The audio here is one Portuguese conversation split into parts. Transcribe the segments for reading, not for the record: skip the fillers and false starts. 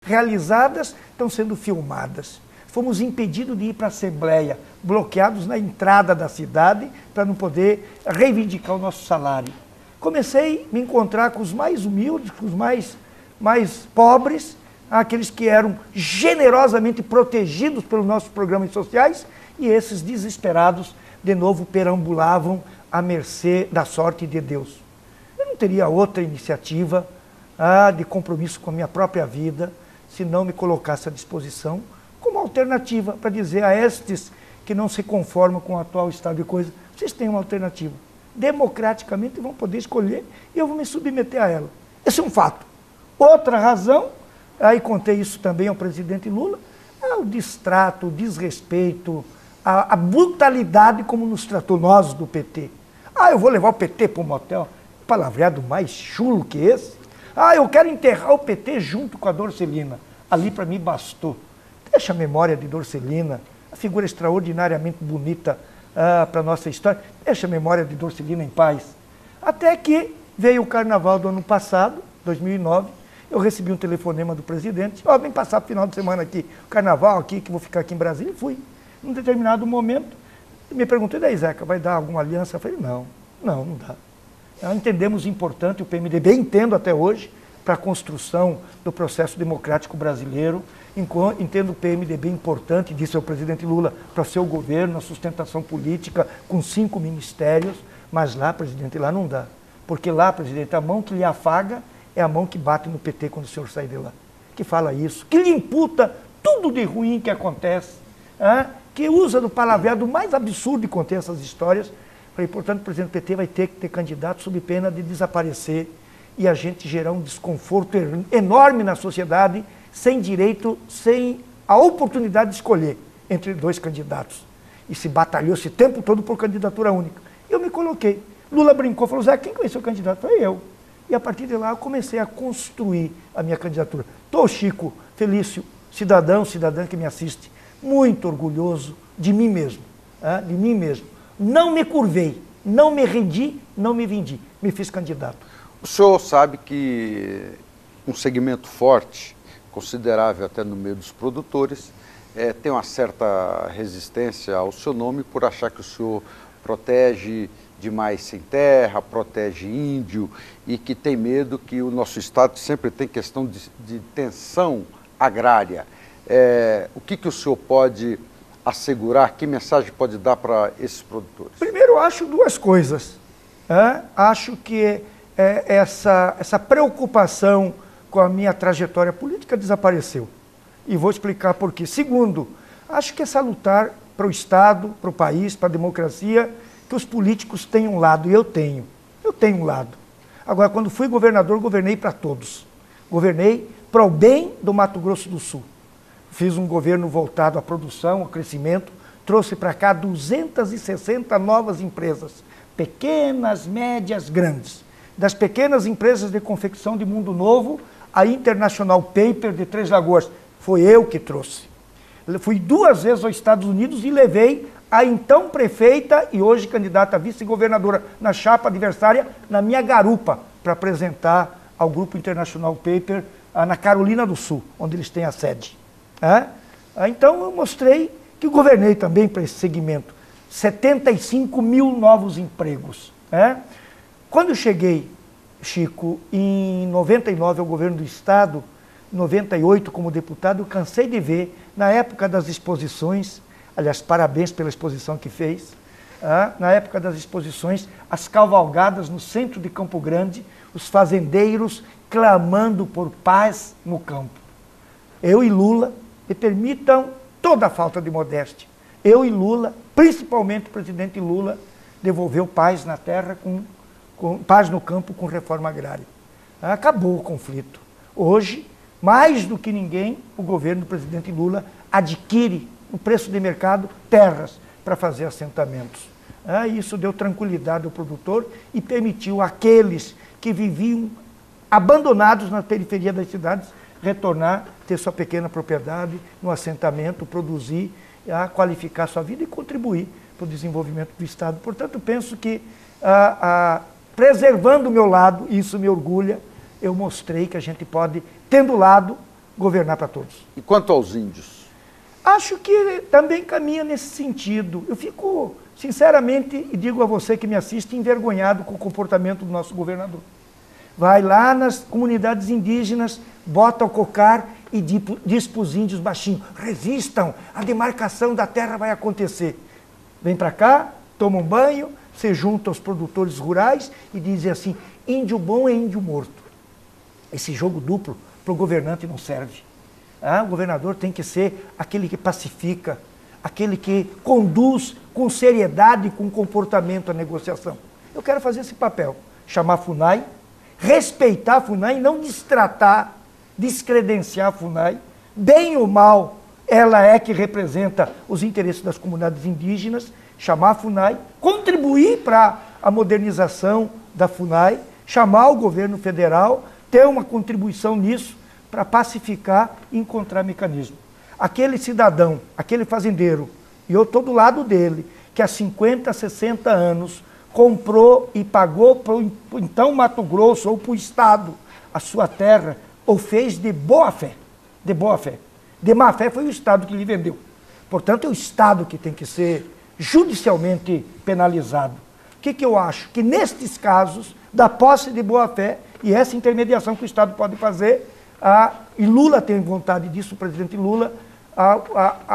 realizadas estão sendo filmadas. Fomos impedidos de ir para a Assembleia, bloqueados na entrada da cidade para não poder reivindicar o nosso salário. Comecei a me encontrar com os mais humildes, com os mais pobres, aqueles que eram generosamente protegidos pelos nossos programas sociais, e esses desesperados, de novo, perambulavam à mercê da sorte de Deus. Eu não teria outra iniciativa de compromisso com a minha própria vida, se não me colocasse à disposição como alternativa para dizer a estes que não se conformam com o atual estado de coisas, vocês têm uma alternativa. Democraticamente vão poder escolher e eu vou me submeter a ela. Esse é um fato. Outra razão, aí contei isso também ao presidente Lula, é o distrato, o desrespeito, a brutalidade como nos tratou nós do PT. Eu vou levar o PT para um motel. Palavreado mais chulo que esse. Eu quero enterrar o PT junto com a Dorcelina. Ali para mim bastou. Deixa a memória de Dorcelina, a figura extraordinariamente bonita para a nossa história. Deixa a memória de Dorcelina em paz. Até que veio o carnaval do ano passado, 2009, eu recebi um telefonema do presidente. Vem passar o final de semana aqui, o carnaval aqui, que vou ficar aqui em Brasília. E fui. Num determinado momento, me perguntou, e daí, Zeca, vai dar alguma aliança? Eu falei, não dá. Entendemos importante, o PMDB entendo até hoje, para a construção do processo democrático brasileiro. Entendo o PMDB importante, disse o presidente Lula, para o seu governo, a sustentação política, com 5 ministérios, mas lá, presidente, lá não dá. Porque lá, presidente, a mão que lhe afaga é a mão que bate no PT quando o senhor sai de lá. Que fala isso, que lhe imputa tudo de ruim que acontece, que usa do palavreado mais absurdo de conter essas histórias. Falei, portanto, o presidente do PT vai ter que ter candidato sob pena de desaparecer e a gente gerar um desconforto enorme na sociedade, sem direito, sem a oportunidade de escolher entre 2 candidatos. E se batalhou esse tempo todo por candidatura única. Eu me coloquei. Lula brincou, falou, Zé, quem vai ser o candidato? Falei, eu. E a partir de lá eu comecei a construir a minha candidatura. Estou, Chico Felício, cidadã que me assiste, muito orgulhoso de mim mesmo. Não me curvei, não me rendi, não me vendi. Me fiz candidato. O senhor sabe que um segmento forte, considerável até no meio dos produtores, tem uma certa resistência ao seu nome por achar que o senhor protege demais sem terra, protege índio e que tem medo que o nosso Estado sempre tem questão de tensão agrária. O que o senhor pode assegurar, que mensagem pode dar para esses produtores? Primeiro, eu acho 2 coisas. Acho que essa preocupação com a minha trajetória política desapareceu. E vou explicar por quê. Segundo, acho que é salutar para o Estado, para o país, para a democracia, que os políticos têm um lado, e eu tenho. Eu tenho um lado. Agora, quando fui governador, governei para todos. Governei para o bem do Mato Grosso do Sul. Fiz um governo voltado à produção, ao crescimento, trouxe para cá 260 novas empresas, pequenas, médias, grandes. Das pequenas empresas de confecção de Mundo Novo, a International Paper de Três Lagoas, foi eu que trouxe. Fui 2 vezes aos Estados Unidos e levei a então prefeita e hoje candidata a vice-governadora na chapa adversária, na minha garupa, para apresentar ao Grupo International Paper na Carolina do Sul, onde eles têm a sede. Então eu mostrei que governei também para esse segmento. 75 mil novos empregos. Quando eu cheguei, Chico, em 99 ao governo do Estado, em 98 como deputado, eu cansei de ver, na época das exposições, aliás, parabéns pela exposição que fez, na época das exposições, as cavalgadas no centro de Campo Grande, os fazendeiros clamando por paz no campo. Eu e Lula, me permitam toda a falta de modéstia, eu e Lula, principalmente o presidente Lula, devolveu paz na terra, com paz no campo com reforma agrária. Acabou o conflito. Hoje, mais do que ninguém, o governo do presidente Lula adquire, no preço de mercado, terras para fazer assentamentos. Isso deu tranquilidade ao produtor e permitiu àqueles que viviam abandonados na periferia das cidades retornar, ter sua pequena propriedade, no assentamento, produzir, qualificar sua vida e contribuir para o desenvolvimento do Estado. Portanto, penso que, preservando o meu lado, isso me orgulha, eu mostrei que a gente pode, tendo lado, governar para todos. E quanto aos índios? Acho que também caminha nesse sentido. Eu fico, sinceramente, e digo a você que me assiste, envergonhado com o comportamento do nosso governador. Vai lá nas comunidades indígenas, bota o cocar e diz para os índios baixinho, resistam, a demarcação da terra vai acontecer. Vem para cá, toma um banho, se junta aos produtores rurais e dizem assim, índio bom é índio morto. Esse jogo duplo para o governante não serve. O governador tem que ser aquele que pacifica, aquele que conduz com seriedade e com comportamento a negociação. Eu quero fazer esse papel, chamar a FUNAI, respeitar a FUNAI, não destratar, descredenciar a FUNAI, bem ou mal, ela é que representa os interesses das comunidades indígenas, chamar a FUNAI, contribuir para a modernização da FUNAI, chamar o governo federal, ter uma contribuição nisso, para pacificar e encontrar mecanismo. Aquele cidadão, aquele fazendeiro, e eu estou do lado dele, que há 50, 60 anos comprou e pagou para o então Mato Grosso ou para o Estado a sua terra, ou fez de boa fé. De boa fé. De má fé foi o Estado que lhe vendeu. Portanto, é o Estado que tem que ser judicialmente penalizado. O que eu acho? Que nestes casos, da posse de boa fé, e essa intermediação que o Estado pode fazer, e Lula tem vontade disso, o presidente Lula,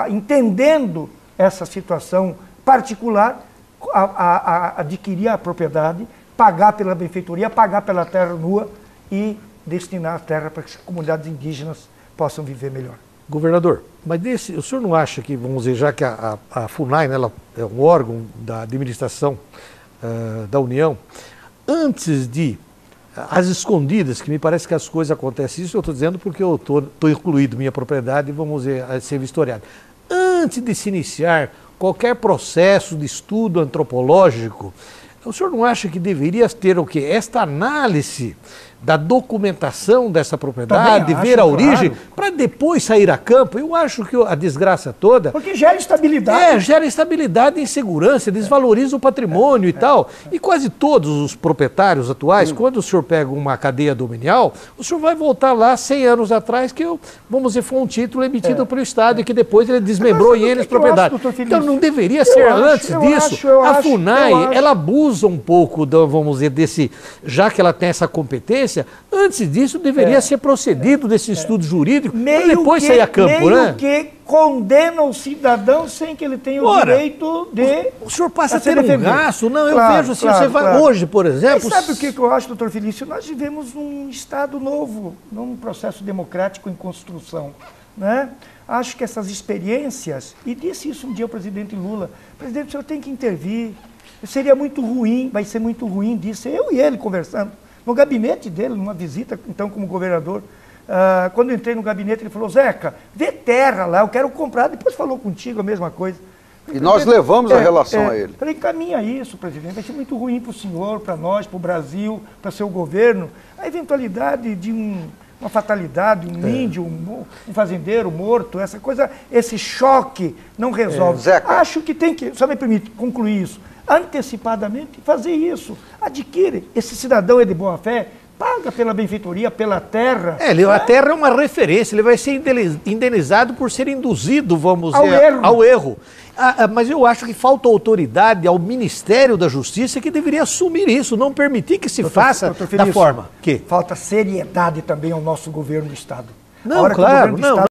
entendendo essa situação particular, adquirir a propriedade, pagar pela benfeitoria, pagar pela terra nua e destinar a terra para que as comunidades indígenas possam viver melhor. Governador, mas o senhor não acha que, vamos dizer, já que a FUNAI, né, ela é um órgão da administração da União, antes de as escondidas, que me parece que as coisas acontecem, isso eu estou dizendo porque eu estou incluído minha propriedade, vamos dizer, a ser vistoriado. Antes de se iniciar qualquer processo de estudo antropológico, o senhor não acha que deveria ter o quê? Esta análise da documentação dessa propriedade, ver a origem, para depois sair a campo? Eu acho que a desgraça toda... Porque gera estabilidade. Gera estabilidade e insegurança, desvaloriza o patrimônio e tal. E quase todos os proprietários atuais, quando o senhor pega uma cadeia dominial, o senhor vai voltar lá 100 anos atrás, que, vamos dizer, foi um título emitido pelo Estado e que depois ele desmembrou em eles propriedade. Então não deveria ser antes disso? A FUNAI, ela abusa um pouco, vamos dizer, desse... Já que ela tem essa competência, antes disso deveria ser procedido desse estudo jurídico para depois sair a campo, né? Que condena o cidadão sem que ele tenha o direito de... O senhor passa a ter um gasto? Não, eu vejo assim, você vai hoje, por exemplo... Mas sabe o que eu acho, doutor Felício? Nós vivemos um Estado novo, num processo democrático em construção, né? Acho que essas experiências, e disse isso um dia o presidente Lula, presidente, o senhor tem que intervir, seria muito ruim, vai ser muito ruim, disse eu e ele conversando, no gabinete dele, numa visita, então, como governador, quando eu entrei no gabinete, ele falou, Zeca, vê terra lá, eu quero comprar, depois falou contigo a mesma coisa. E nós levamos a relação a ele. Falei, encaminha isso, presidente, vai ser muito ruim para o senhor, para nós, para o Brasil, para seu governo, a eventualidade de uma fatalidade, um índio, um fazendeiro morto, essa coisa, esse choque não resolve. Acho que tem que, só me permite concluir isso, antecipadamente fazer isso. Adquire. Esse cidadão é de boa fé, paga pela benfeitoria, pela terra. A terra é uma referência, ele vai ser indenizado por ser induzido, vamos dizer, ao erro. Mas eu acho que falta autoridade ao Ministério da Justiça que deveria assumir isso, não permitir que se faça da forma que... Falta seriedade também ao nosso governo do Estado. Não, claro, não.